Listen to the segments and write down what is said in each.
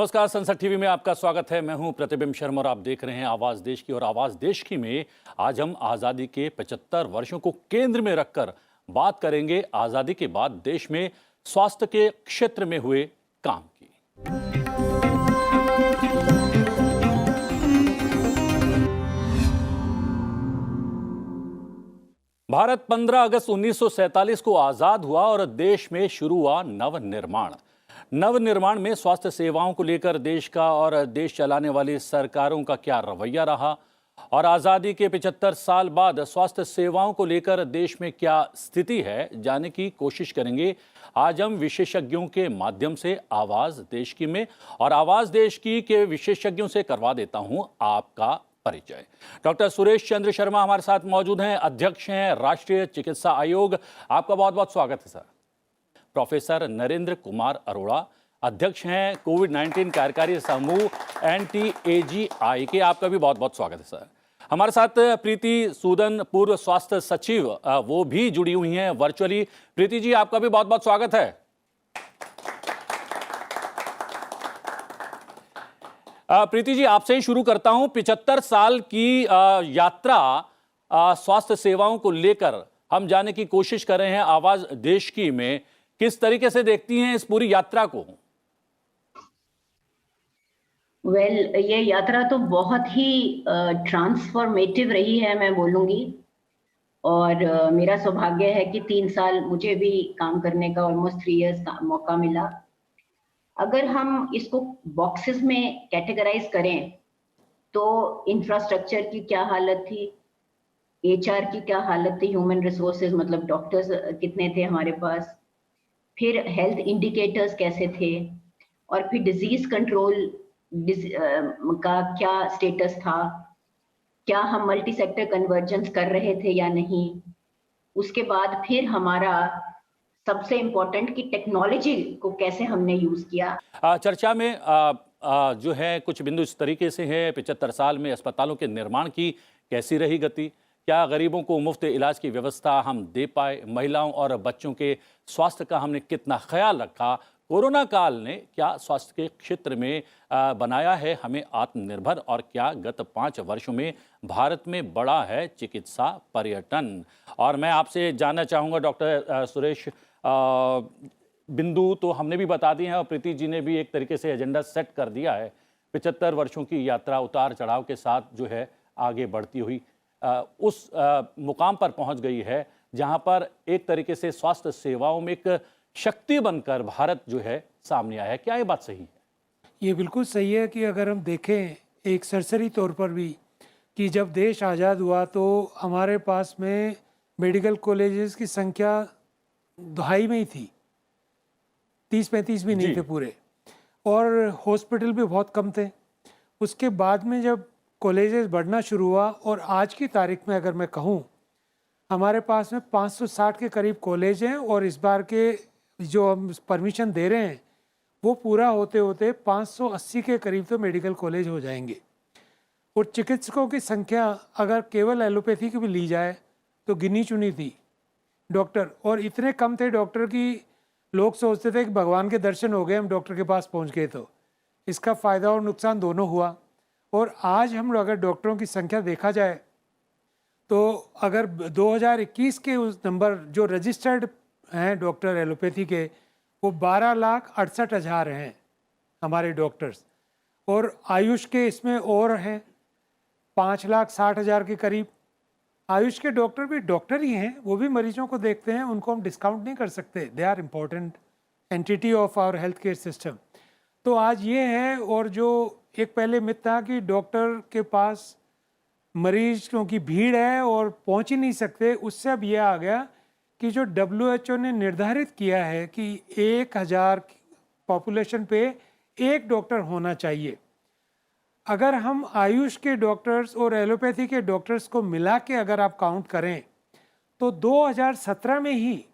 नमस्कार, संसद टीवी में आपका स्वागत है। मैं हूं प्रतिबिंब शर्मा और आप देख रहे हैं आवाज देश की। और आवाज देश की में आज हम आज़ादी के 75 वर्षों को केंद्र में रखकर बात करेंगे आज़ादी के बाद देश में स्वास्थ्य के क्षेत्र में हुए काम की। भारत 15 अगस्त 1947 को आजाद हुआ और देश में शुरू हुआ नवनिर्माण में स्वास्थ्य सेवाओं को लेकर देश का और देश चलाने वाली सरकारों का क्या रवैया रहा और आज़ादी के 75 साल बाद स्वास्थ्य सेवाओं को लेकर देश में क्या स्थिति है, जानने की कोशिश करेंगे आज हम विशेषज्ञों के माध्यम से। आवाज देश की में और आवाज देश की के विशेषज्ञों से करवा देता हूं आपका परिचय। डॉक्टर सुरेश चंद्र शर्मा हमारे साथ मौजूद हैं, अध्यक्ष हैं राष्ट्रीय चिकित्सा आयोग। आपका बहुत बहुत स्वागत है सर। प्रोफेसर नरेंद्र कुमार अरोड़ा, अध्यक्ष हैं कोविड-19 कार्यकारी समूह NTAGI के। आपका भी बहुत बहुत स्वागत है सर। हमारे साथ प्रीति सूदन, पूर्व स्वास्थ्य सचिव, वो भी जुड़ी हुई हैं वर्चुअली। प्रीति जी, आपका भी बहुत बहुत स्वागत है। प्रीति जी, आपसे ही शुरू करता हूं। 75 साल की यात्रा स्वास्थ्य सेवाओं को लेकर हम जानने की कोशिश कर रहे हैं आवाज देश की में। किस तरीके से देखती हैं इस पूरी यात्रा को? ये यात्रा तो बहुत ही ट्रांसफॉर्मेटिव रही है, मैं बोलूंगी। और मेरा सौभाग्य है कि 3 साल मुझे भी काम करने का, ऑलमोस्ट 3 इयर्स का मौका मिला। अगर हम इसको बॉक्सेस में कैटेगराइज करें तो इंफ्रास्ट्रक्चर की क्या हालत थी, HR की क्या हालत थी, ह्यूमन रिसोर्सेज मतलब डॉक्टर्स कितने थे हमारे पास, फिर हेल्थ इंडिकेटर्स कैसे थे, और फिर डिजीज कंट्रोल का क्या स्टेटस था, क्या हम मल्टी सेक्टर कन्वर्जेंस कर रहे थे या नहीं। उसके बाद फिर हमारा सबसे इम्पोर्टेंट कि टेक्नोलॉजी को कैसे हमने यूज किया। चर्चा में जो है कुछ बिंदु इस तरीके से हैं। 75 साल में अस्पतालों के निर्माण की कैसी रही गति, क्या गरीबों को मुफ्त इलाज की व्यवस्था हम दे पाए, महिलाओं और बच्चों के स्वास्थ्य का हमने कितना ख्याल रखा, कोरोना काल ने क्या स्वास्थ्य के क्षेत्र में बनाया है हमें आत्मनिर्भर, और क्या गत 5 वर्षों में भारत में बढ़ा है चिकित्सा पर्यटन। और मैं आपसे जानना चाहूँगा डॉक्टर सुरेश, बिंदु तो हमने भी बता दिए हैं और प्रीति जी ने भी एक तरीके से एजेंडा सेट कर दिया है। 75 वर्षों की यात्रा उतार चढ़ाव के साथ जो है आगे बढ़ती हुई उस मुकाम पर पहुंच गई है जहां पर एक तरीके से स्वास्थ्य सेवाओं में एक शक्ति बनकर भारत जो है सामने आया है। क्या ये बात सही है? ये बिल्कुल सही है कि अगर हम देखें एक सरसरी तौर पर भी कि जब देश आज़ाद हुआ तो हमारे पास में मेडिकल कॉलेजेस की संख्या दहाई में ही थी, 30-35 भी नहीं थे पूरे, और हॉस्पिटल भी बहुत कम थे। उसके बाद में जब कॉलेजेस बढ़ना शुरू हुआ और आज की तारीख में अगर मैं कहूँ हमारे पास में 560 के करीब कॉलेज हैं, और इस बार के जो हम परमिशन दे रहे हैं वो पूरा होते होते 580 के करीब तो मेडिकल कॉलेज हो जाएंगे। और चिकित्सकों की संख्या अगर केवल एलोपैथी की भी ली जाए तो गिनी चुनी थी डॉक्टर, और इतने कम थे डॉक्टर की लोग सोचते थे कि भगवान के दर्शन हो गए हम डॉक्टर के पास पहुंच गए। तो इसका फ़ायदा और नुकसान दोनों हुआ। और आज हम अगर डॉक्टरों की संख्या देखा जाए तो अगर 2021 के उस नंबर जो रजिस्टर्ड हैं डॉक्टर एलोपैथी के, वो 12,68,000 हैं हमारे डॉक्टर्स, और आयुष के इसमें और हैं 5,60,000 के करीब। आयुष के डॉक्टर भी डॉक्टर ही हैं, वो भी मरीजों को देखते हैं, उनको हम डिस्काउंट नहीं कर सकते। They are important entity of our health care system. तो आज ये है, और जो एक पहले मिथ था कि डॉक्टर के पास मरीजों की भीड़ है और पहुंच ही नहीं सकते, उससे अब ये आ गया कि जो WHO ने निर्धारित किया है कि 1000 पॉपुलेशन पे एक डॉक्टर होना चाहिए। अगर हम आयुष के डॉक्टर्स और एलोपैथी के डॉक्टर्स को मिला के अगर आप काउंट करें तो 2017 में ही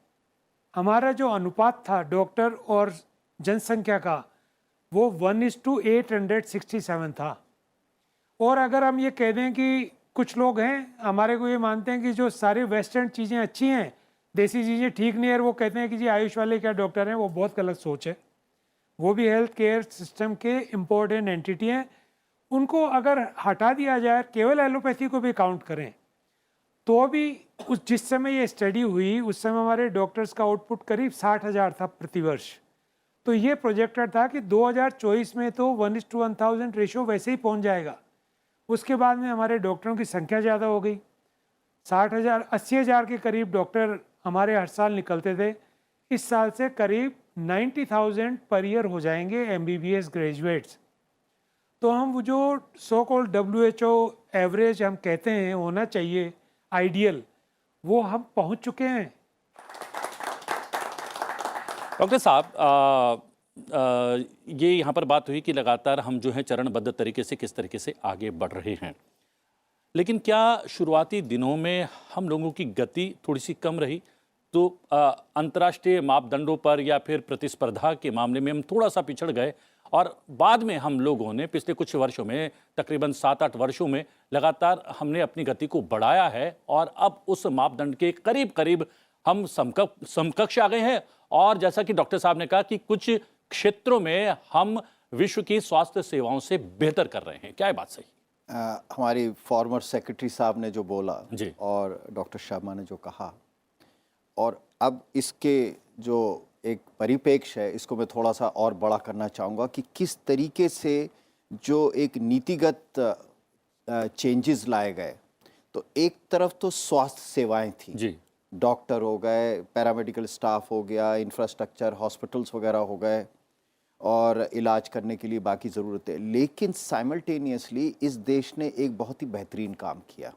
हमारा जो अनुपात था डॉक्टर और जनसंख्या का वो 1:867 था। और अगर हम ये कह दें कि कुछ लोग हैं हमारे को ये मानते हैं कि जो सारी वेस्टर्न चीज़ें अच्छी हैं, देसी चीज़ें ठीक नहीं है, वो कहते हैं कि जी आयुष वाले क्या डॉक्टर हैं, वो बहुत गलत सोच है। वो भी हेल्थ केयर सिस्टम के इम्पोर्टेंट एंटिटी हैं। उनको अगर हटा दिया जाए, केवल एलोपैथी को भी काउंट करें, तो भी जिस समय ये स्टडी हुई उस समय हमारे डॉक्टर्स का आउटपुट करीब 60,000 था प्रतिवर्ष। तो ये प्रोजेक्टेड था कि 2024 में तो 1:1000 रेशो वैसे ही पहुंच जाएगा। उसके बाद में हमारे डॉक्टरों की संख्या ज़्यादा हो गई, 60,000 80,000 के करीब डॉक्टर हमारे हर साल निकलते थे। इस साल से करीब 90,000 पर ईयर हो जाएंगे MBBS ग्रेजुएट्स। तो हम वो जो सो कॉल्ड WHO एवरेज हम कहते हैं होना चाहिए आइडियल, वो हम पहुंच चुके हैं। डॉक्टर साहब, ये यहाँ पर बात हुई कि लगातार हम जो है चरणबद्ध तरीके से किस तरीके से आगे बढ़ रहे हैं, लेकिन क्या शुरुआती दिनों में हम लोगों की गति थोड़ी सी कम रही? तो अंतर्राष्ट्रीय मापदंडों पर या फिर प्रतिस्पर्धा के मामले में हम थोड़ा सा पिछड़ गए, और बाद में हम लोगों ने पिछले कुछ वर्षों में, तकरीबन 7-8 वर्षों में लगातार हमने अपनी गति को बढ़ाया है, और अब उस मापदंड के करीब करीब हम समकक्ष आ गए हैं। और जैसा कि डॉक्टर साहब ने कहा कि कुछ क्षेत्रों में हम विश्व की स्वास्थ्य सेवाओं से बेहतर कर रहे हैं। क्या ये बात सही? हमारी फॉर्मर सेक्रेटरी साहब ने जो बोला जी, और डॉक्टर शर्मा ने जो कहा, और अब इसके जो एक परिप्रेक्ष्य है, इसको मैं थोड़ा सा और बड़ा करना चाहूँगा कि किस तरीके से जो एक नीतिगत चेंजेस लाए गए। तो एक तरफ तो स्वास्थ्य सेवाएं थी जी, डॉक्टर हो गए, पैरामेडिकल स्टाफ हो गया, इंफ्रास्ट्रक्चर, हॉस्पिटल्स वगैरह हो गए, और इलाज करने के लिए बाकी ज़रूरतें। लेकिन साइमल्टेनियसली इस देश ने एक बहुत ही बेहतरीन काम किया,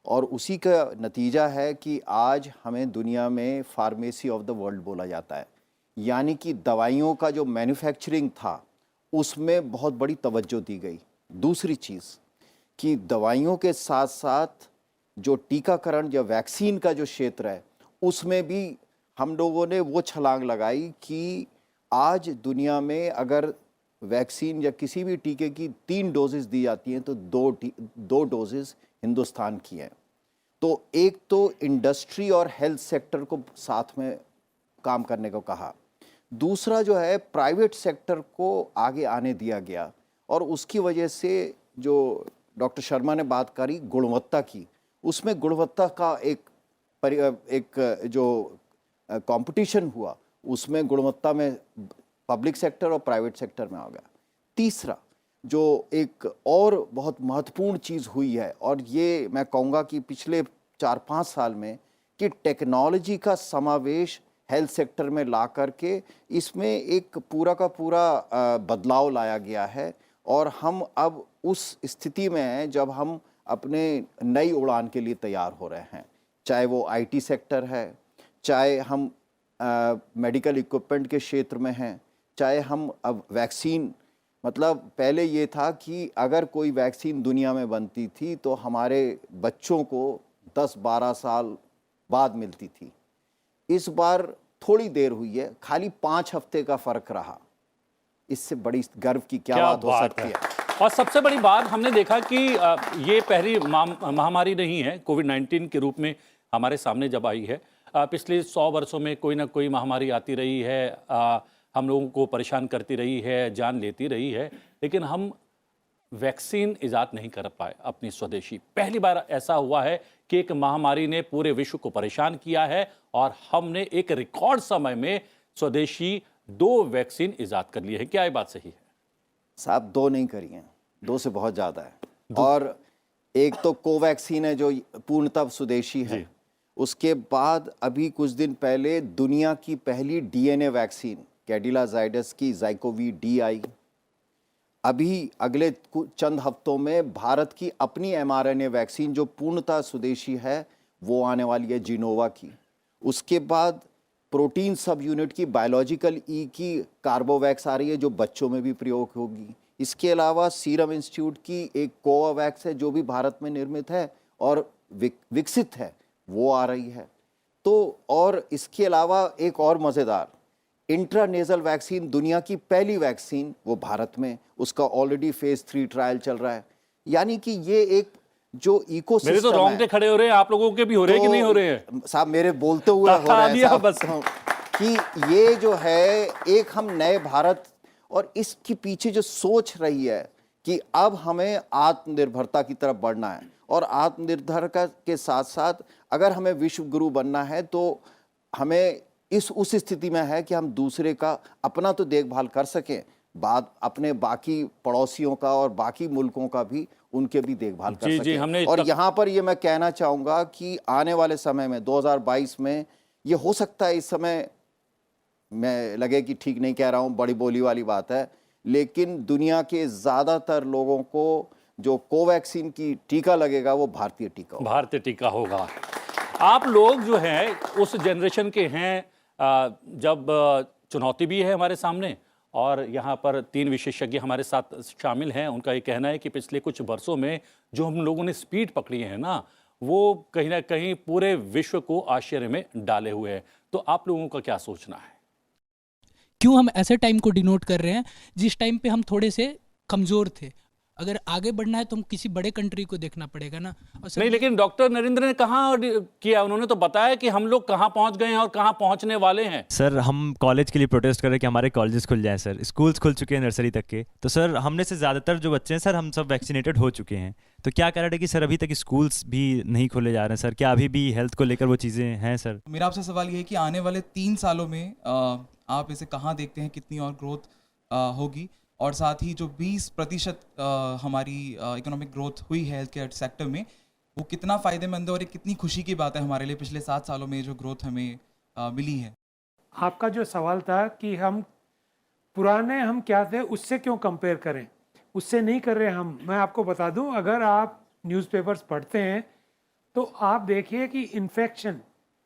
और उसी का नतीजा है कि आज हमें दुनिया में फार्मेसी ऑफ द वर्ल्ड बोला जाता है। यानी कि दवाइयों का जो मैन्युफैक्चरिंग था उसमें बहुत बड़ी तवज्जो दी गई। दूसरी चीज़ कि दवाइयों के साथ साथ जो टीकाकरण या वैक्सीन का जो क्षेत्र है उसमें भी हम लोगों ने वो छलांग लगाई कि आज दुनिया में अगर वैक्सीन या किसी भी टीके की 3 डोजेस दी जाती हैं तो 2 डोजेस हिंदुस्तान की हैं। तो एक तो इंडस्ट्री और हेल्थ सेक्टर को साथ में काम करने को कहा, दूसरा जो है प्राइवेट सेक्टर को आगे आने दिया गया, और उसकी वजह से जो डॉक्टर शर्मा ने बात करी गुणवत्ता की, उसमें गुणवत्ता का एक जो कंपटीशन हुआ उसमें गुणवत्ता में पब्लिक सेक्टर और प्राइवेट सेक्टर में आ गया। तीसरा जो एक और बहुत महत्वपूर्ण चीज़ हुई है, और ये मैं कहूँगा कि पिछले 4-5 साल में, कि टेक्नोलॉजी का समावेश हेल्थ सेक्टर में ला करके इसमें एक पूरा का पूरा बदलाव लाया गया है, और हम अब उस स्थिति में हैं जब हम अपने नई उड़ान के लिए तैयार हो रहे हैं। चाहे वो IT सेक्टर है, चाहे हम मेडिकल इक्विपमेंट के क्षेत्र में हैं, चाहे हम अब वैक्सीन, मतलब पहले ये था कि अगर कोई वैक्सीन दुनिया में बनती थी तो हमारे बच्चों को 10-12 साल बाद मिलती थी। इस बार थोड़ी देर हुई है, खाली 5 हफ्ते का फ़र्क रहा। इससे बड़ी गर्व की क्या बात हो सकती है? और सबसे बड़ी बात हमने देखा कि ये पहली महामारी नहीं है कोविड-19 के रूप में हमारे सामने जब आई है। पिछले 100 वर्षों में कोई ना कोई महामारी आती रही है, हम लोगों को परेशान करती रही है, जान लेती रही है, लेकिन हम वैक्सीन इजाद नहीं कर पाए अपनी स्वदेशी। पहली बार ऐसा हुआ है कि एक महामारी ने पूरे विश्व को परेशान किया है, और हमने एक रिकॉर्ड समय में स्वदेशी 2 वैक्सीन इजाद कर लिए हैं। क्या ये बात सही है? साहब 2 नहीं करी हैं, 2 से बहुत ज़्यादा है। और एक तो कोवैक्सीन है जो पूर्णतः स्वदेशी है। उसके बाद अभी कुछ दिन पहले दुनिया की पहली DNA वैक्सीन कैडिला जाइडस की ज़ाइकोवी-D आई। अभी अगले चंद हफ्तों में भारत की अपनी mRNA वैक्सीन जो पूर्णतः स्वदेशी है वो आने वाली है, जिनोवा की। उसके बाद प्रोटीन सब यूनिट की बायोलॉजिकल की कार्बोवैक्स आ रही है जो बच्चों में भी प्रयोग होगी। इसके अलावा सीरम इंस्टीट्यूट की एक कोवावैक्स है जो भी भारत में निर्मित है और विकसित है, वो आ रही है। तो और इसके अलावा एक और मज़ेदार इंट्रानेजल वैक्सीन, दुनिया की पहली वैक्सीन, वो भारत में, उसका ऑलरेडी फेज 3 ट्रायल चल रहा है। यानी कि ये एक जो इकोसिस्टम मेरे तो रोंगटे खड़े हो रहे हैं, आप लोगों के भी हो रहे हैं कि नहीं हो रहे हैं? साहब मेरे बोलते हुए हो रहे हैं बस कि ये जो है एक हम नए भारत और इसके पीछे जो सोच रही है कि अब हमें आत्मनिर्भरता की तरफ बढ़ना है, और आत्मनिर्भरता के साथ साथ अगर हमें विश्व गुरु बनना है तो हमें उस स्थिति में है कि हम दूसरे का, अपना तो देखभाल कर सकें, बात अपने बाकी पड़ोसियों का और बाकी मुल्कों का भी, उनके भी देखभाल कर जी, सकें। हमने और यहाँ पर ये मैं कहना चाहूँगा कि आने वाले समय में 2022 में ये हो सकता है, इस समय मैं लगे कि ठीक नहीं कह रहा हूँ, बड़ी बोली वाली बात है, लेकिन दुनिया के ज़्यादातर लोगों को जो कोवैक्सीन की टीका लगेगा वो भारतीय टीका होगा। भारतीय टीका होगा। आप लोग जो हैं उस जनरेशन के हैं जब चुनौती भी है हमारे सामने, और यहाँ पर 3 विशेषज्ञ हमारे साथ शामिल हैं। उनका ये कहना है कि पिछले कुछ वर्षों में जो हम लोगों ने स्पीड पकड़ी है ना, वो कहीं ना कहीं पूरे विश्व को आश्चर्य में डाले हुए है। तो आप लोगों का क्या सोचना है? क्यों हम ऐसे टाइम को डिनोट कर रहे हैं जिस टाइम पे हम थोड़े से कमज़ोर थे? अगर आगे बढ़ना है तो हम किसी बड़े कंट्री को देखना पड़ेगा ना। और नहीं, लेकिन डॉक्टर नरेंद्र ने कहाँ किया, उन्होंने तो बताया कि हम लोग कहाँ पहुँच गए हैं और कहाँ पहुँचने वाले हैं। सर हम कॉलेज के लिए प्रोटेस्ट कर रहे हैं कि हमारे कॉलेजेस खुल जाएं सर, स्कूल्स खुल चुके हैं नर्सरी तक के। तो सर हमने से ज़्यादातर जो बच्चे हैं सर, हम सब वैक्सीनेटेड हो चुके हैं। तो क्या कारण है कि सर अभी तक स्कूल्स भी नहीं खोले जा रहे हैं सर? क्या अभी भी हेल्थ को लेकर वो चीज़ें हैं सर? मेरा आपसे सवाल ये है कि आने वाले 3 सालों में आप इसे कहाँ देखते हैं, कितनी और ग्रोथ होगी, और साथ ही जो 20% हमारी इकोनॉमिक ग्रोथ हुई है हेल्थ केयर सेक्टर में, वो कितना फ़ायदेमंद है और ये कितनी खुशी की बात है हमारे लिए पिछले 7 सालों में जो ग्रोथ हमें मिली है? आपका जो सवाल था कि हम पुराने हम क्या थे उससे क्यों कंपेयर करें, उससे नहीं कर रहे हम। मैं आपको बता दूं, अगर आप न्यूज़पेपर्स पढ़ते हैं तो आप देखिए कि इन्फेक्शन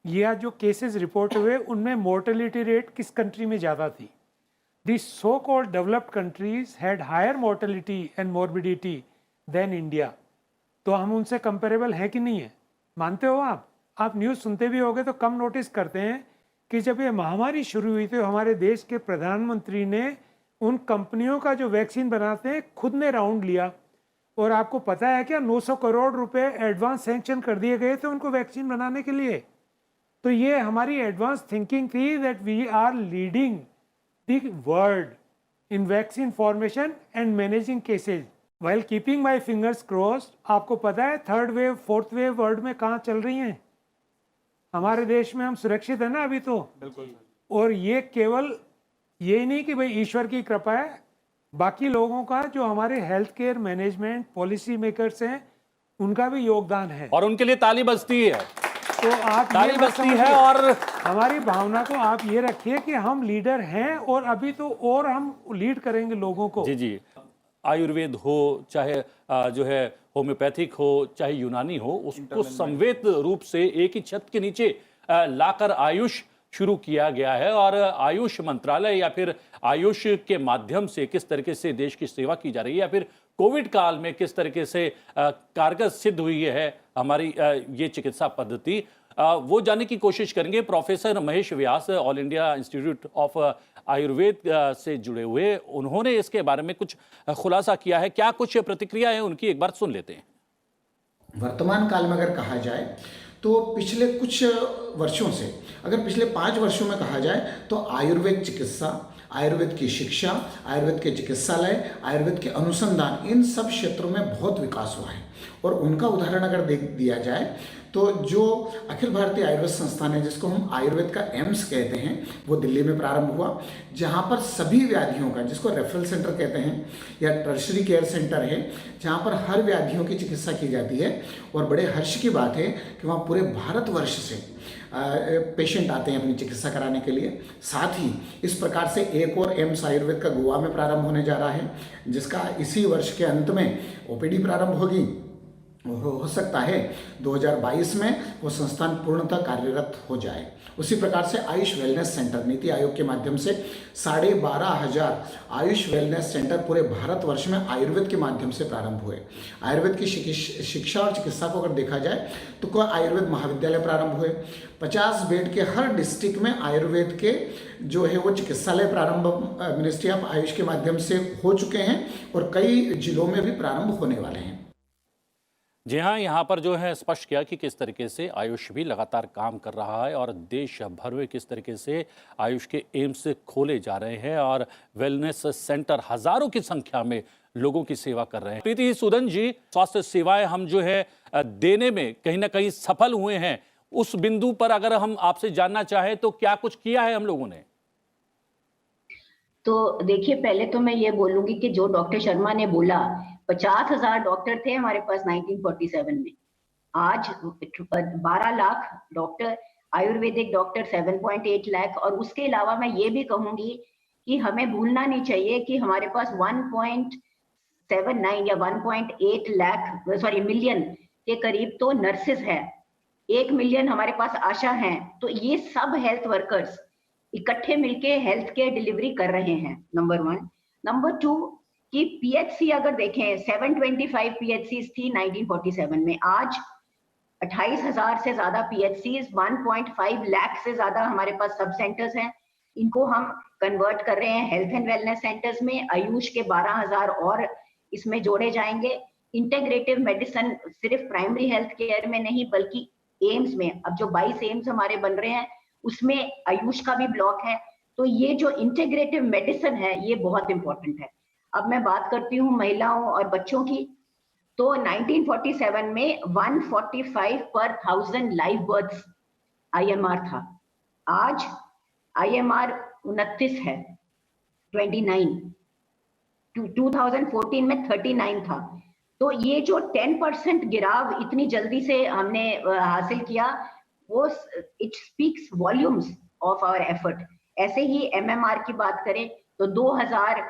या जो केसेस रिपोर्ट हुए उनमें मोर्टेलिटी रेट किस कंट्री में ज़्यादा थी। The so called developed countries had higher mortality and morbidity than India. तो हम उनसे कंपेरेबल है कि नहीं है? मानते हो आप न्यूज़ सुनते भी होगे तो कम नोटिस करते हैं कि जब ये महामारी शुरू हुई तो हमारे देश के प्रधानमंत्री ने उन कंपनियों का जो वैक्सीन बनाते हैं खुद ने राउंड लिया, और आपको पता है क्या 900 करोड़ रुपए एडवांस सैंक्शन कर दिए गए थे उनको वैक्सीन बनाने के लिए। तो ये हमारी एडवांस थिंकिंग थी that we are leading the world in vaccine formation and managing cases while keeping my fingers crossed. आपको पता है 3rd wave 4th wave world में कहाँ चल रही हैं? हमारे देश में हम सुरक्षित है ना अभी तो। बिल्कुल। और ये केवल ये नहीं कि भाई ईश्वर की कृपा है, बाकी लोगों का जो हमारे health care management policy makers हैं उनका भी योगदान है, और उनके लिए ताली बजती है। तो आप ताली बजती है। और हमारी भावना को आप ये रखिए कि हम लीडर हैं और अभी तो और हम लीड करेंगे लोगों को। जी, आयुर्वेद हो चाहे जो है होम्योपैथिक हो चाहे यूनानी हो, उसको संवेद रूप से एक ही छत के नीचे लाकर आयुष शुरू किया गया है। और आयुष मंत्रालय या फिर आयुष के माध्यम से किस तरीके से देश की सेवा की जा रही है, या फिर कोविड काल में किस तरीके से कारगर सिद्ध हुई है हमारी ये चिकित्सा पद्धति, वो जानने की कोशिश करेंगे। Professor Mahesh Vyas all India institute of Ayurveda से जुड़े हुए, उन्होंने इसके बारे में कुछ खुलासा किया है। क्या कुछ प्रतिक्रिया है उनकी, एक बार सुन लेते हैं। वर्तमान काल में अगर कहा जाए तो पिछले कुछ वर्षों से, अगर पिछले 5 वर्षों में कहा जाए तो आयुर्वेद चिकित्सा, आयुर्वेद की शिक्षा, आयुर्वेद के चिकित्सालय, आयुर्वेद के अनुसंधान, इन सब क्षेत्रों में बहुत विकास हुआ है। और उनका उदाहरण अगर देख दिया जाए तो जो अखिल भारतीय आयुर्वेद संस्थान है, जिसको हम आयुर्वेद का एम्स कहते हैं, वो दिल्ली में प्रारंभ हुआ, जहाँ पर सभी व्याधियों का, जिसको रेफरल सेंटर कहते हैं या टर्शरी केयर सेंटर है, जहाँ पर हर व्याधियों की चिकित्सा की जाती है। और बड़े हर्ष की बात है कि वहाँ पूरे भारतवर्ष से पेशेंट आते हैं अपनी चिकित्सा कराने के लिए। साथ ही इस प्रकार से एक और एम्स आयुर्वेद का गोवा में प्रारंभ होने जा रहा है, जिसका इसी वर्ष के अंत में ओपीडी प्रारंभ होगी। हो सकता है 2022 में वो संस्थान पूर्णतः कार्यरत हो जाए। उसी प्रकार से आयुष वेलनेस सेंटर नीति आयोग के माध्यम से 12,500 आयुष वेलनेस सेंटर पूरे भारतवर्ष में आयुर्वेद के माध्यम से प्रारंभ हुए। आयुर्वेद की शिक्षा और चिकित्सा को अगर देखा जाए तो कोई आयुर्वेद महाविद्यालय प्रारंभ हुए। 50 बेड के हर डिस्ट्रिक्ट में आयुर्वेद के जो है वो चिकित्सालय प्रारंभ मिनिस्ट्री ऑफ आयुष के माध्यम से हो चुके हैं और कई जिलों में भी प्रारंभ होने वाले हैं। जी हाँ, यहाँ पर जो है स्पष्ट किया कि किस तरीके से आयुष भी लगातार काम कर रहा है और देश भर में किस तरीके से आयुष के एम्स खोले जा रहे हैं और वेलनेस सेंटर हजारों की संख्या में लोगों की सेवा कर रहे हैं। प्रीति सूदन जी, स्वास्थ्य सेवाएं हम जो है देने में कहीं ना कहीं सफल हुए हैं, उस बिंदु पर अगर हम आपसे जानना चाहें तो क्या कुछ किया है हम लोगों ने? तो देखिए, पहले तो मैं ये बोलूंगी कि जो डॉक्टर शर्मा ने बोला 50,000 डॉक्टर थे हमारे पास 1947 में, आज 12 लाख डॉक्टर, आयुर्वेदिक डॉक्टर 7.8 लाख। और उसके अलावा मैं ये भी कहूंगी कि हमें भूलना नहीं चाहिए कि हमारे पास 1.79 या 1.8 लाख मिलियन के करीब तो नर्सेस है, 1 मिलियन हमारे पास आशा हैं। तो ये सब हेल्थ वर्कर्स इकट्ठे मिलके हेल्थ केयर डिलीवरी कर रहे हैं, नंबर 1। नंबर 2 कि पीएचसी अगर देखें, 725 पीएचसी थी 1947 में, आज 28,000 से ज्यादा पीएचसी, 1.5 लाख से ज्यादा हमारे पास सब सेंटर्स हैं। इनको हम कन्वर्ट कर रहे हैं हेल्थ एंड वेलनेस सेंटर्स में। आयुष के 12,000 और इसमें जोड़े जाएंगे। इंटेग्रेटिव मेडिसिन सिर्फ प्राइमरी हेल्थ केयर में नहीं बल्कि एम्स में, अब जो 22 एम्स हमारे बन रहे हैं उसमें आयुष का भी ब्लॉक है। तो ये जो इंटीग्रेटिव मेडिसिन है ये बहुत इंपॉर्टेंट है। अब मैं बात करती हूँ महिलाओं और बच्चों की। तो 1947 में 145 पर 1000 लाइव बर्थ्स आईएमआर था। आज आईएमआर 29 है, 29। 2014 में 39 था। तो ये जो 10% गिराव इतनी जल्दी से हमने हासिल किया, वो it speaks volumes of our effort. ऐसे ही एमएमआर की बात करें तो 2000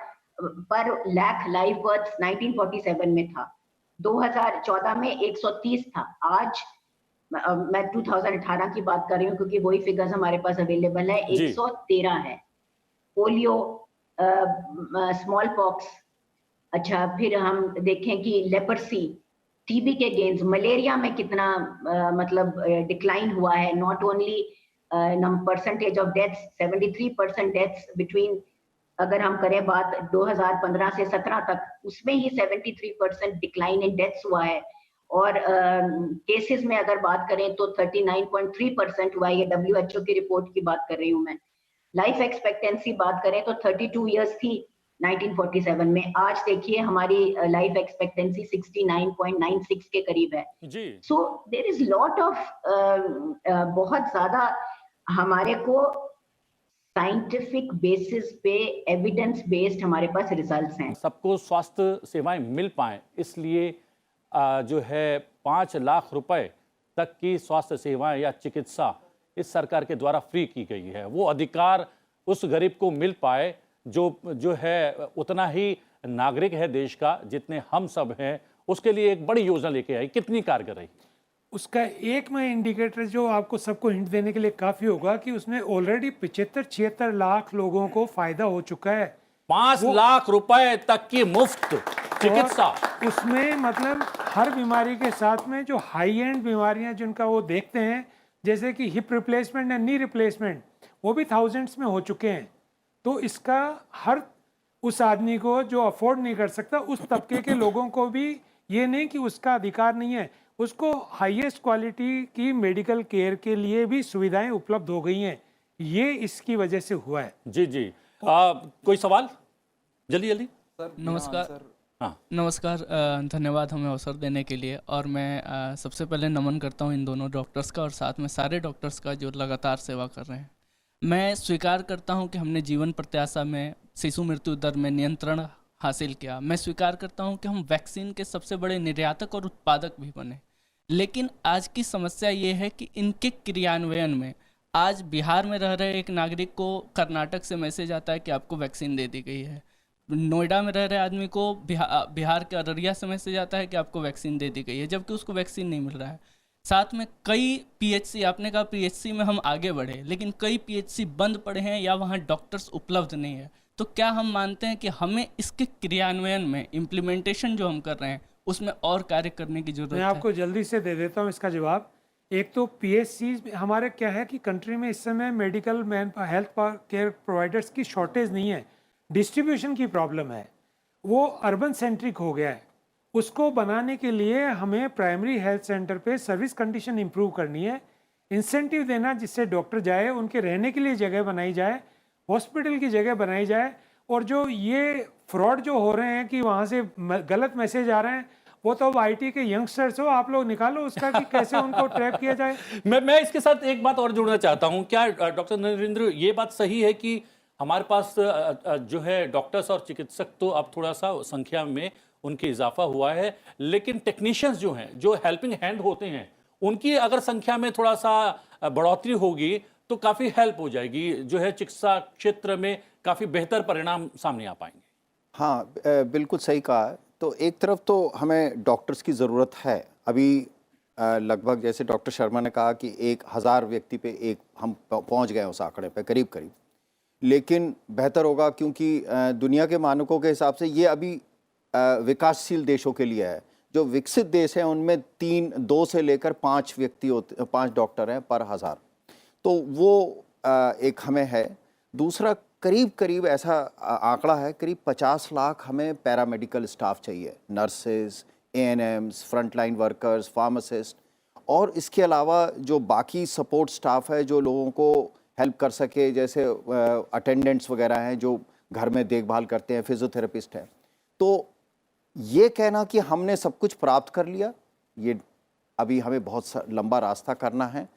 पर लाख लाइव बर्थ्स 1947 में था, 2014 में 130 था। आज मैं 2018 की बात कर रही हूँ क्योंकि वही फिगर्स हमारे पास अवेलेबल है, 113 है। पोलियो, स्मॉल पॉक्स, अच्छा फिर हम देखें कि लेपर्सी, टीबी के गेन्स, मलेरिया में कितना डिक्लाइन हुआ है। Not only percentage of deaths, 73% deaths between, अगर हम करें बात 2015 से 17 तक, उसमें ही 73% डिक्लाइन इन डेथ्स हुआ है। और केसेस में अगर बात करें तो 39.3% हुआ है। ये WHO की रिपोर्ट की बात कर रही हूँ मैं। लाइफ एक्सपेक्टेंसी बात करें तो 32 इयर्स थी 1947 में, आज देखिए हमारी लाइफ एक्सपेक्टेंसी 69.96 के करीब है जी। So there is lot of बहुत ज्यादा हमारे को साइंटिफिक बेसिस पे, एविडेंस बेस्ड हमारे पास रिजल्ट्स हैं। सबको स्वास्थ्य सेवाएं मिल पाएं, इसलिए जो है 5 लाख रुपए तक की स्वास्थ्य सेवाएं या चिकित्सा इस सरकार के द्वारा फ्री की गई है। वो अधिकार उस गरीब को मिल पाए जो है उतना ही नागरिक है देश का जितने हम सब हैं, उसके लिए एक बड़ी योजना लेके आई। कितनी कारगर रही? उसका एक मैं इंडिकेटर जो आपको सबको हिंट देने के लिए काफ़ी होगा कि उसमें ऑलरेडी 75-76 लाख लोगों को फायदा हो चुका है। 5 लाख रुपए तक की मुफ्त चिकित्सा। उसमें मतलब हर बीमारी के साथ में जो हाई एंड बीमारियां जिनका वो देखते हैं, जैसे कि hip replacement and knee replacement, वो भी थाउजेंड्स में हो चुके हैं। तो इसका हर उस आदमी को जो अफोर्ड नहीं कर सकता, उस तबके के लोगों को भी ये नहीं कि उसका अधिकार नहीं है, उसको हाईएस्ट क्वालिटी की मेडिकल केयर के लिए भी सुविधाएं उपलब्ध हो गई हैं। ये इसकी वजह से हुआ है। जी जी। कोई सवाल? जल्दी जल्दी। नमस्कार। हाँ। नमस्कार, धन्यवाद हमें अवसर देने के लिए। और मैं सबसे पहले नमन करता हूं इन दोनों डॉक्टर्स का और साथ में सारे डॉक्टर्स का जो लगातार सेवा कर रहे हैं। मैं स्वीकार करता हूं कि हमने जीवन प्रत्याशा में, शिशु मृत्यु दर में नियंत्रण हासिल किया। मैं स्वीकार करता हूं कि हम वैक्सीन के सबसे बड़े निर्यातक और उत्पादक भी बने। लेकिन आज की समस्या ये है कि इनके क्रियान्वयन में, आज बिहार में रह रहे एक नागरिक को कर्नाटक से मैसेज आता है कि आपको वैक्सीन दे दी गई है। नोएडा में रह रहे आदमी को बिहार के अररिया से मैसेज आता है कि आपको वैक्सीन दे दी गई है, जबकि उसको वैक्सीन नहीं मिल रहा है। साथ में कई पीएचसी, आपने कहा पीएचसी में हम आगे बढ़े, लेकिन कई पीएचसी बंद पड़े हैं या वहाँ डॉक्टर्स उपलब्ध नहीं है। तो क्या हम मानते हैं कि हमें इसके क्रियान्वयन में, इम्प्लीमेंटेशन जो हम कर रहे हैं, उसमें और कार्य करने की जरूरत है? मैं आपको जल्दी से दे देता हूँ इसका जवाब। एक तो पीएचसी हमारे क्या है कि कंट्री में इस समय मेडिकल हेल्थ केयर प्रोवाइडर्स की शॉर्टेज नहीं है, डिस्ट्रीब्यूशन की प्रॉब्लम है। वो अर्बन सेंट्रिक हो गया है उसको बनाने के लिए हमें प्राइमरी हेल्थ सेंटर पे सर्विस कंडीशन इंप्रूव करनी है, इंसेंटिव देना जिससे डॉक्टर जाए, उनके रहने के लिए जगह बनाई जाए, हॉस्पिटल की जगह बनाई जाए। और जो ये फ्रॉड जो हो रहे हैं कि वहाँ से गलत मैसेज आ रहे हैं, वो तो अब आईटी के यंगस्टर्स हो, आप लोग निकालो उसका कि कैसे उनको ट्रैप किया जाए। मैं इसके साथ एक बात और जोड़ना चाहता हूं। क्या डॉक्टर नरेंद्र ये बात सही है कि हमारे पास जो है डॉक्टर्स और चिकित्सक तो अब थोड़ा सा संख्या में उनकी इजाफा हुआ है, लेकिन टेक्नीशियंस जो हैं, जो हेल्पिंग हैंड होते हैं, उनकी अगर संख्या में थोड़ा सा बढ़ोतरी होगी तो काफ़ी हेल्प हो जाएगी, जो है चिकित्सा क्षेत्र में काफ़ी बेहतर परिणाम सामने आ पाएंगे। हाँ, बिल्कुल सही कहा है। तो एक तरफ तो हमें डॉक्टर्स की ज़रूरत है। अभी लगभग जैसे डॉक्टर शर्मा ने कहा कि 1000 व्यक्ति पे एक हम पहुंच गए उस आंकड़े पे करीब करीब, लेकिन बेहतर होगा क्योंकि दुनिया के मानकों के हिसाब से ये अभी विकासशील देशों के लिए है। जो विकसित देश हैं उनमें 2 से लेकर 5 व्यक्ति होते, 5 डॉक्टर हैं पर 1000। तो वो एक हमें है। दूसरा, करीब करीब ऐसा आंकड़ा है, करीब 50 लाख हमें पैरामेडिकल स्टाफ चाहिए, नर्सेज, एएनएम्स, फ्रंटलाइन वर्कर्स, फार्मासिस्ट, और इसके अलावा जो बाकी सपोर्ट स्टाफ है जो लोगों को हेल्प कर सके, जैसे अटेंडेंट्स वगैरह हैं जो घर में देखभाल करते हैं, फिजियोथेरेपिस्ट हैं। तो ये कहना कि हमने सब कुछ प्राप्त कर लिया, ये अभी हमें बहुत लंबा रास्ता करना है,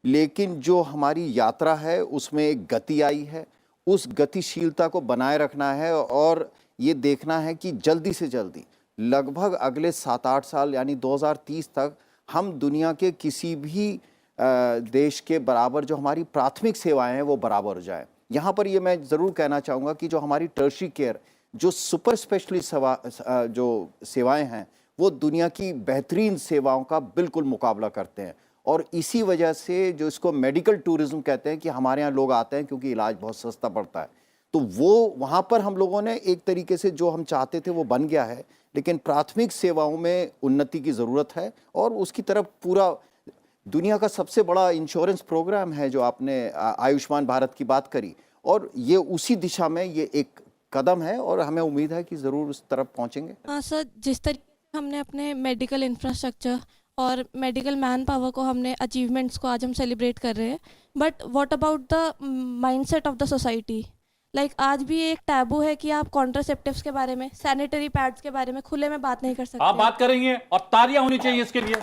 लेकिन जो हमारी यात्रा है उसमें एक गति आई है, उस गतिशीलता को बनाए रखना है और ये देखना है कि जल्दी से जल्दी, लगभग अगले 7-8 साल यानी 2030 तक हम दुनिया के किसी भी देश के बराबर जो हमारी प्राथमिक सेवाएं हैं वो बराबर हो जाए। यहाँ पर ये मैं ज़रूर कहना चाहूँगा कि जो हमारी टर्शरी केयर, जो सुपर स्पेशलिस्ट जो सेवाएं हैं, वो दुनिया की बेहतरीन सेवाओं का बिल्कुल मुकाबला करते हैं। और इसी वजह से जो इसको मेडिकल टूरिज्म कहते हैं कि हमारे यहाँ लोग आते हैं क्योंकि इलाज बहुत सस्ता पड़ता है, तो वो वहाँ पर हम लोगों ने एक तरीके से जो हम चाहते थे वो बन गया है। लेकिन प्राथमिक सेवाओं में उन्नति की ज़रूरत है और उसकी तरफ पूरा दुनिया का सबसे बड़ा इंश्योरेंस प्रोग्राम है जो आपने आयुष्मान भारत की बात करी, और ये उसी दिशा में ये एक कदम है और हमें उम्मीद है कि ज़रूर उस तरफ पहुँचेंगे। हाँ सर, जिस तरीके से हमने अपने मेडिकल इंफ्रास्ट्रक्चर और मेडिकल मैन पावर को, हमने अचीवमेंट्स को आज हम सेलिब्रेट कर रहे हैं, but what about the mindset of the society? Like आज भी एक टैबू है कि आप कॉन्ट्रासेप्टिव्स के बारे में, सैनिटरी पैड्स के बारे में खुले में बात नहीं कर सकते। आप बात करेंगे और तालियां होनी चाहिए इसके लिए।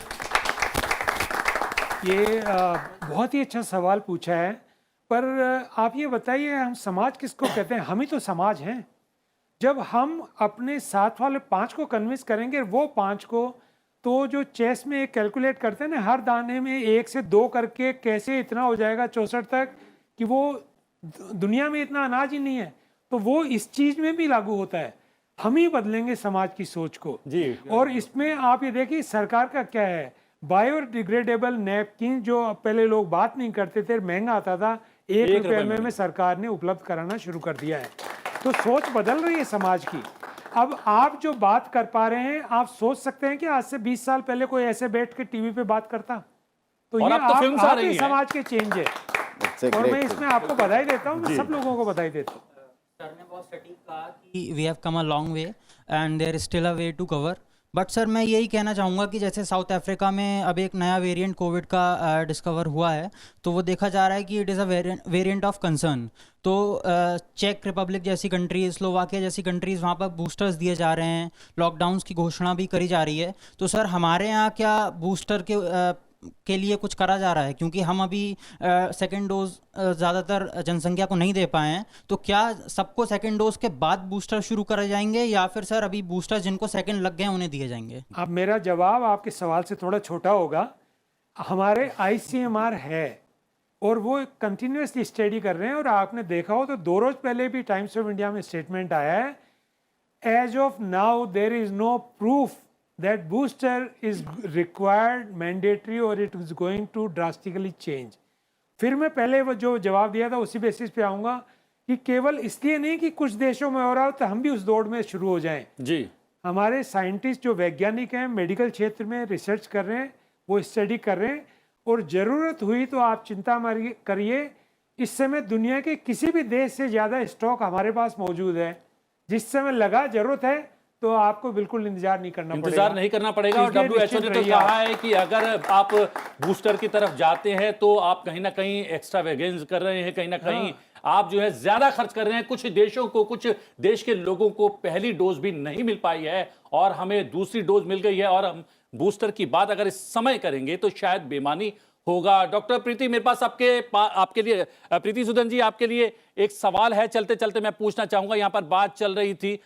ये बहुत ही अच्छा सवाल पूछा है, पर आप ये बताइए हम समाज किसको कहते हैं? हम ही तो समाज हैं। जब हम अपने साथ वाले 5 को कन्विंस करेंगे, वो 5 को, तो जो चेस में एक कैलकुलेट करते हैं ना, हर दाने में 1 से 2 करके कैसे इतना हो जाएगा 64 तक, कि वो दुनिया में इतना अनाज ही नहीं है, तो वो इस चीज़ में भी लागू होता है। हम ही बदलेंगे समाज की सोच को जी। और इसमें आप ये देखिए सरकार का क्या है, बायोडिग्रेडेबल नैपकिन जो पहले लोग बात नहीं करते थे, महंगा आता था, 1 रुपये में सरकार ने उपलब्ध कराना शुरू कर दिया है। तो सोच बदल रही है समाज की। अब आप जो बात कर पा रहे हैं, आप सोच सकते हैं कि आज से 20 साल पहले कोई ऐसे बैठ के टीवी पे बात करता? तो और ये अब तो फिल्म्स आ रही हैं। समाज के चेंज है और मैं इसमें आपको बधाई देता हूँ, मैं सब लोगों को बधाई देता हूँ। सर ने बहुत सटीक कहा कि we have come a long way and there is still a way to cover. But sir मैं यही कहना चाहूँगा कि जैसे साउथ अफ्रीका में अब एक नया वेरिएंट कोविड का डिस्कवर हुआ है, तो वो देखा जा रहा है कि it is a variant of concern. तो चेक रिपब्लिक जैसी कंट्रीज, स्लोवाकिया जैसी कंट्रीज़, वहाँ पर बूस्टर्स दिए जा रहे हैं, लॉकडाउन्स की घोषणा भी करी जा रही है। तो सर हमारे यहाँ क्या बूस्टर के लिए कुछ करा जा रहा है? क्योंकि हम अभी सेकेंड डोज ज़्यादातर जनसंख्या को नहीं दे पाए हैं, तो क्या सबको सेकेंड डोज के बाद बूस्टर शुरू करे जाएंगे या फिर सर अभी बूस्टर जिनको सेकेंड लग गए उन्हें दिए जाएंगे? अब मेरा जवाब आपके सवाल से थोड़ा छोटा होगा। हमारे ICMR है और वो कंटिन्यूसली स्टडी कर रहे हैं, और आपने देखा हो तो 2 रोज पहले भी टाइम्स ऑफ इंडिया में स्टेटमेंट आया है, as of now there is no proof that booster is required mandatory or it is going to drastically change। फिर मैं पहले वो जो जवाब दिया था उसी बेसिस पे आऊँगा कि केवल इसलिए नहीं कि कुछ देशों में हो रहा हो तो हम भी उस दौड़ में शुरू हो जाएं। जी। हमारे साइंटिस्ट जो वैज्ञानिक हैं, मेडिकल क्षेत्र में रिसर्च कर रहे हैं, वो स्टडी कर रहे हैं, और ज़रूरत हुई तो आप चिंता मत करिए, इस समय दुनिया के किसी भी देश से ज़्यादा स्टॉक हमारे पास मौजूद है। जिस समय लगा ज़रूरत है तो आपको बिल्कुल इंतजार नहीं करना पड़ेगा। इंतजार नहीं करना पड़ेगा। और इसलिए WHO ने निश्चित तो रहिए कहा है कि अगर आप बूस्टर की तरफ जाते हैं तो आप कहीं ना कहीं एक्स्ट्रा वेगेंस कर रहे हैं, कहीं ना कहीं आप जो है ज्यादा खर्च कर रहे हैं। कुछ देशों को, कुछ देश के लोगों को पहली डोज भी नहीं मिल पाई है और हमें दूसरी डोज मिल गई है, और हम बूस्टर की बात अगर इस समय करेंगे तो शायद बेमानी होगा। डॉक्टर प्रीति, मेरे पास आपके लिए प्रीति सूदन जी, आपके लिए एक सवाल है, चलते चलते मैं पूछना चाहूंगा। यहां पर बात चल रही थी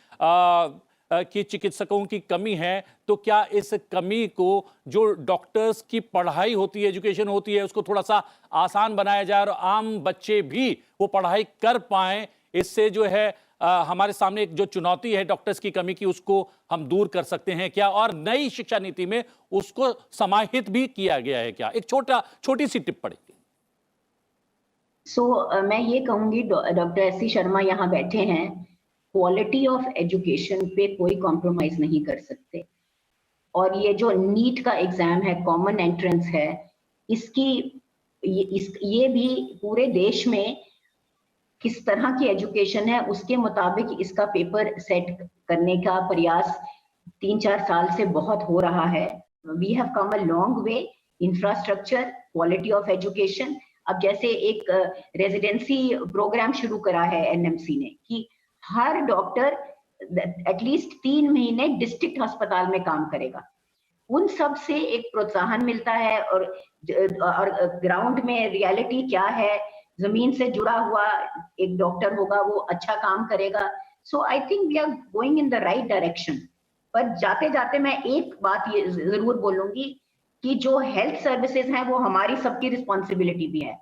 कि चिकित्सकों की कमी है, तो क्या इस कमी को, जो डॉक्टर्स की पढ़ाई होती है, एजुकेशन होती है, उसको थोड़ा सा आसान बनाया जाए और आम बच्चे भी वो पढ़ाई कर पाएं, इससे जो है हमारे सामने एक जो चुनौती है डॉक्टर्स की कमी की, उसको हम दूर कर सकते हैं क्या? और नई शिक्षा नीति में उसको समाहित भी किया गया है क्या? एक छोटी सी टिप्पणी। मैं ये कहूंगी, डॉक्टर एस.सी. शर्मा यहाँ बैठे हैं, क्वालिटी ऑफ एजुकेशन पे कोई कॉम्प्रोमाइज नहीं कर सकते। और ये जो नीट का एग्जाम है, कॉमन एंट्रेंस है, ये भी पूरे देश में किस तरह की एजुकेशन है उसके मुताबिक इसका पेपर सेट करने का प्रयास 3-4 साल से बहुत हो रहा है। We have come a long way, infrastructure, quality of education. अब जैसे एक रेजिडेंसी प्रोग्राम शुरू करा है एनएमसी ने कि हर डॉक्टर एटलीस्ट 3 महीने डिस्ट्रिक्ट अस्पताल में काम करेगा। उन सब से एक प्रोत्साहन मिलता है, और ग्राउंड में रियलिटी क्या है, जमीन से जुड़ा हुआ एक डॉक्टर होगा, वो अच्छा काम करेगा। So I think we are going in the right direction. पर जाते जाते मैं एक बात ये जरूर बोलूंगी कि जो हेल्थ सर्विसेज हैं वो हमारी सबकी रिस्पॉन्सिबिलिटी भी है,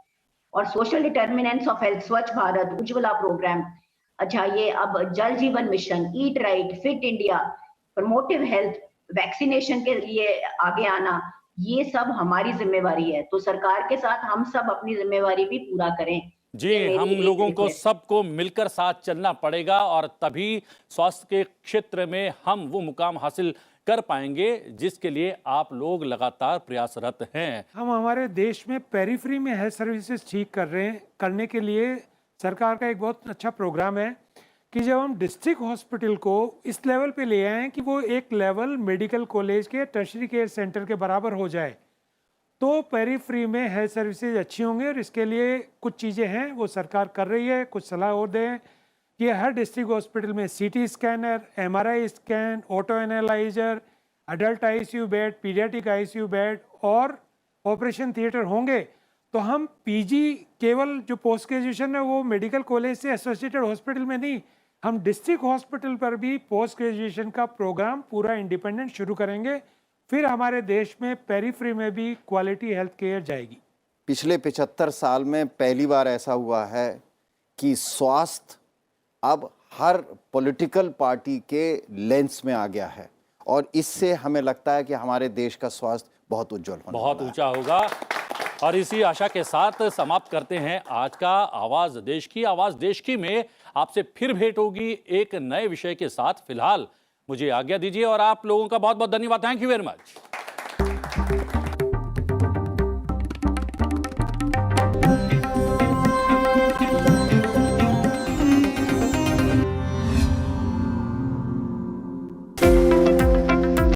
और सोशल डिटर्मिनेंट्स ऑफ हेल्थ, स्वच्छ भारत, उज्ज्वला प्रोग्राम, अच्छा ये अब जल जीवन mission, eat right, fit India, promotive health, vaccination के लिए आगे आना, ये सब हमारी जिम्मेवारी है। तो सरकार के साथ हम सब अपनी जिम्मेवारी भी पूरा करें। जी, हम लोगों को सबको मिलकर साथ चलना पड़ेगा, और तभी स्वास्थ्य के क्षेत्र में हम वो मुकाम हासिल कर पाएंगे जिसके लिए आप लोग लगातार प्रयासरत हैं। हम हमारे देश में पेरिफेरी में हेल्थ सर्विसेज ठीक कर रहे हैं। करने के लिए सरकार का एक बहुत अच्छा प्रोग्राम है कि जब हम डिस्ट्रिक्ट हॉस्पिटल को इस लेवल पे ले आएँ कि वो एक लेवल मेडिकल कॉलेज के टर्शरी केयर सेंटर के बराबर हो जाए, तो पेरिफेरी में हेल्थ सर्विसेज अच्छी होंगे। और इसके लिए कुछ चीज़ें हैं वो सरकार कर रही है। कुछ सलाह और दें कि हर डिस्ट्रिक्ट हॉस्पिटल में सीटी scanner, MRI scan, auto analyser, adult ICU bed, paediatric ICU bed और ऑपरेशन थिएटर होंगे। तो हम PG केवल जो पोस्ट ग्रेजुएशन है वो मेडिकल कॉलेज से एसोसिएटेड हॉस्पिटल में नहीं, हम डिस्ट्रिक्ट हॉस्पिटल पर भी पोस्ट ग्रेजुएशन का प्रोग्राम पूरा इंडिपेंडेंट शुरू करेंगे। फिर हमारे देश में पेरिफेरी में भी क्वालिटी हेल्थ केयर जाएगी। पिछले 75 साल में पहली बार ऐसा हुआ है कि स्वास्थ्य अब हर पॉलिटिकल पार्टी के लेंस में आ गया है, और इससे हमें लगता है कि हमारे देश का स्वास्थ्य बहुत उज्जवल होने बहुत वाला है। ऊंचा होगा। और इसी आशा के साथ समाप्त करते हैं आज का आवाज देश की। आवाज देश की में आपसे फिर भेंट होगी एक नए विषय के साथ। फिलहाल मुझे आज्ञा दीजिए और आप लोगों का बहुत बहुत धन्यवाद। Thank you very much.